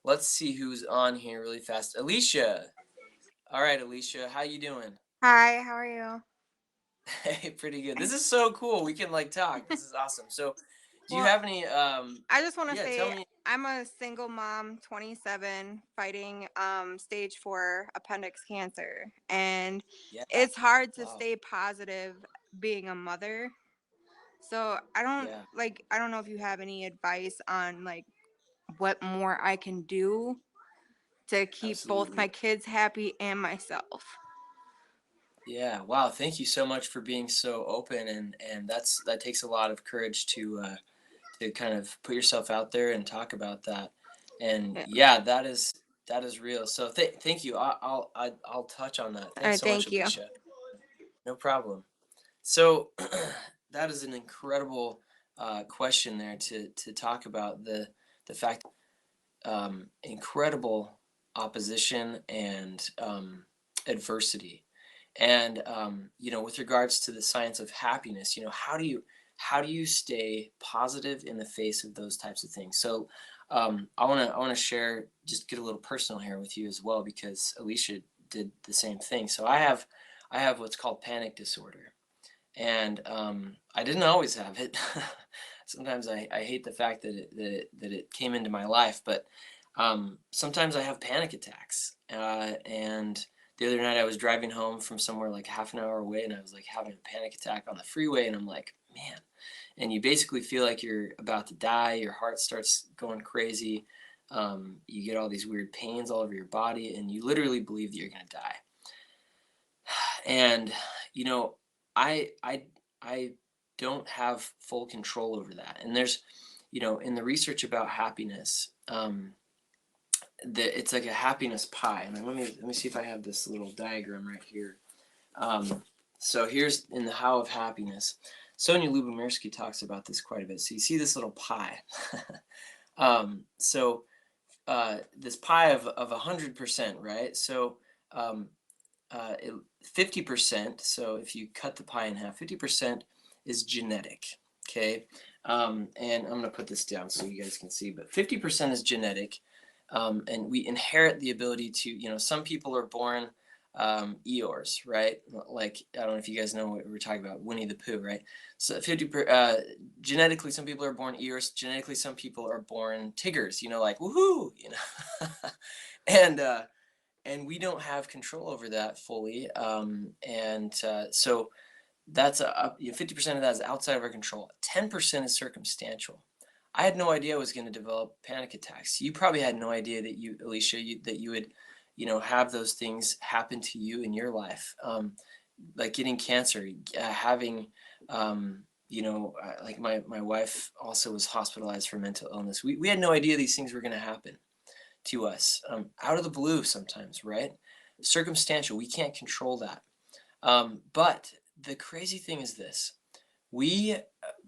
Let's see who's on here really fast. Alicia. All right, Alicia, how you doing? Hi, how are you? Hey, pretty good. This is so cool. We can like talk. This is awesome. So, do you Well, have any I just want to yeah, tell say me. I'm a single mom, 27, fighting stage 4 appendix cancer. And Yeah. it's hard to Wow. stay positive being a mother. So, Yeah. I don't know if you have any advice on like what more I can do to keep both my Absolutely. kids happy and myself. Yeah. Wow, thank you so much for being so open, and that takes a lot of courage to kind of put yourself out there and talk about that. And Yeah. yeah, that is real. So thank you. I'll touch on that. All Thanks right, so much, thank you. Alicia. No problem. So that is an incredible question there to talk about the fact incredible opposition and adversity, and with regards to the science of happiness, how do you stay positive in the face of those types of things? So I want to share, just get a little personal here with you as well, because Alicia did the same thing. So I have what's called panic disorder, and I didn't always have it. Sometimes I hate the fact that it came into my life, but sometimes I have panic attacks. And the other night I was driving home from somewhere like half an hour away, and I was like having a panic attack on the freeway, and I'm like, man. And you basically feel like you're about to die. Your heart starts going crazy. You get all these weird pains all over your body, and you literally believe that you're going to die. And you know I don't have full control over that. And there's, in the research about happiness, that it's like a happiness pie. And let me see if I have this little diagram right here. So here's in the How of Happiness. Sonia Lubomirsky talks about this quite a bit. So you see this little pie. So this pie of 100%, right? So um, 50%, so if you cut the pie in half, 50% is genetic. Okay. And I'm going to put this down so you guys can see, but 50% is genetic. And we inherit the ability to, some people are born Eeyores, right? Like, I don't know if you guys know what we're talking about, Winnie the Pooh, right? So genetically, some people are born Eeyores. Genetically, some people are born Tiggers, like, woohoo, and, and we don't have control over that fully. And so that's 50% of that is outside of our control. 10% is circumstantial. I had no idea I was going to develop panic attacks. You probably had no idea that Alicia, that you would, have those things happen to you in your life, like getting cancer, having, like my wife also was hospitalized for mental illness. We had no idea these things were going to happen to us, out of the blue sometimes, right? Circumstantial. We can't control that. But the crazy thing is this: we,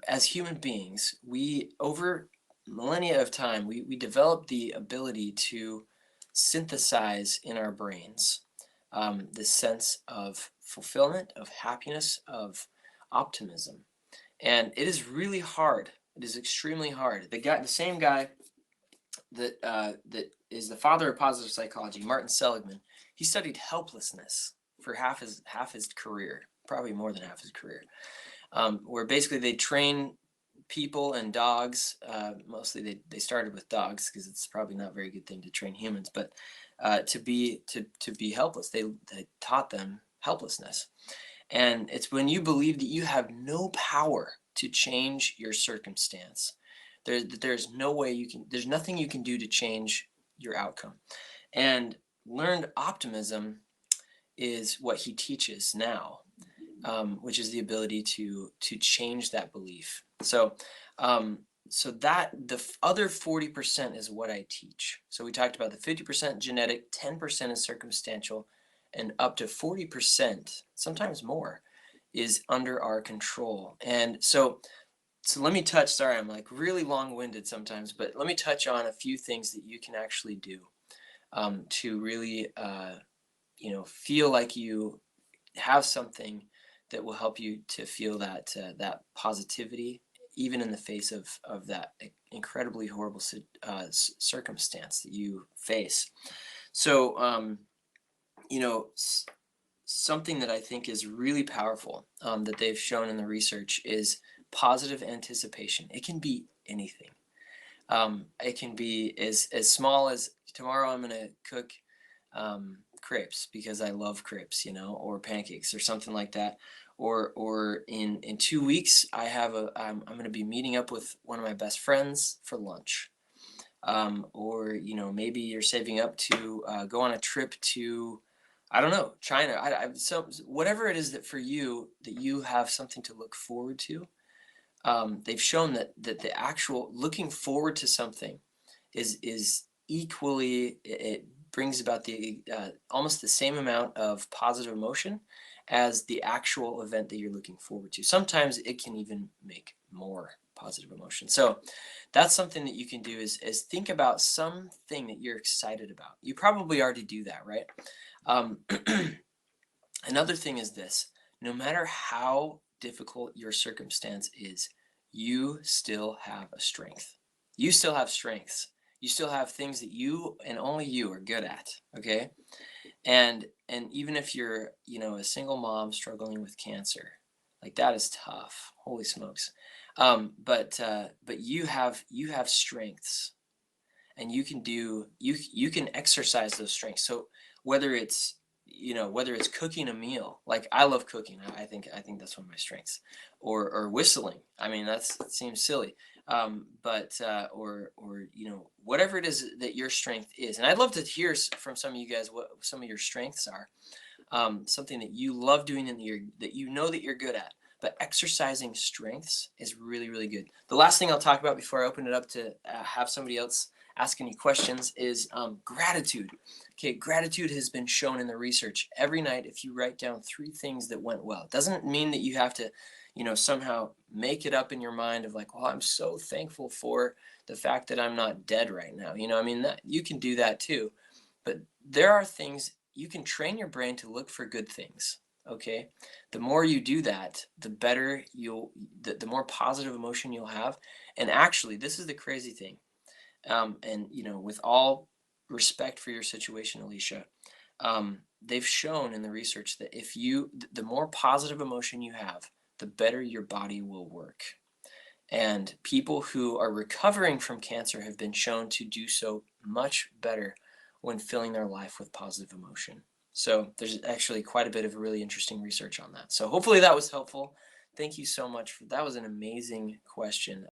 as human beings, we over millennia of time, we develop the ability to synthesize in our brains this sense of fulfillment, of happiness, of optimism, and it is really hard. It is extremely hard. The same guy that is the father of positive psychology, Martin Seligman. He studied helplessness for half his career, probably more than half his career, where basically they train people and dogs. Mostly they started with dogs because it's probably not a very good thing to train humans, but to be helpless. They taught them helplessness, and it's when you believe that you have no power to change your circumstance. There's no way you can, there's nothing you can do to change your outcome. And learned optimism is what he teaches now, which is the ability to change that belief. So that other 40% is what I teach. So we talked about the 50% genetic, 10% is circumstantial, and up to 40%, sometimes more, is under our control. And so let me touch, sorry, I'm like really long-winded sometimes, but let me touch on a few things that you can actually do to really, feel like you have something that will help you to feel that positivity even in the face of that incredibly horrible circumstance that you face. So, you know, something that I think is really powerful, that they've shown in the research is positive anticipation. It can be anything. It can be as small as tomorrow I'm gonna cook crepes because I love crepes, or pancakes or something like that. Or in 2 weeks I'm gonna be meeting up with one of my best friends for lunch. Or maybe you're saving up to go on a trip to, I don't know, China. So whatever it is that for you that you have something to look forward to. They've shown that the actual looking forward to something is equally, it brings about the almost the same amount of positive emotion as the actual event that you're looking forward to. Sometimes it can even make more positive emotion. So that's something that you can do is think about something that you're excited about. You probably already do that, right? Um, Another thing is this: no matter how difficult your circumstance is, you still have a strength. You still have strengths. You still have things that you and only you are good at. Okay. And even if you're, a single mom struggling with cancer, like that is tough. Holy smokes. But you have strengths, and you can exercise those strengths. So whether it's whether it's cooking a meal, like I love cooking. I think that's one of my strengths. Or whistling. I mean, that seems silly. But or whatever it is that your strength is. And I'd love to hear from some of you guys what some of your strengths are. Something that you love doing and that you know that you're good at. But exercising strengths is really, really good. The last thing I'll talk about before I open it up to have somebody else asking you questions is gratitude. Okay, gratitude has been shown in the research. Every night, if you write down 3 things that went well, it doesn't mean that you have to, somehow make it up in your mind of like, well, I'm so thankful for the fact that I'm not dead right now. I mean, that you can do that too. But there are things you can train your brain to look for good things. Okay, the more you do that, the better the more positive emotion you'll have. And actually, this is the crazy thing. And with all respect for your situation, Alicia, they've shown in the research that the more positive emotion you have, the better your body will work. And people who are recovering from cancer have been shown to do so much better when filling their life with positive emotion. So there's actually quite a bit of really interesting research on that. So hopefully that was helpful. Thank you so much that was an amazing question.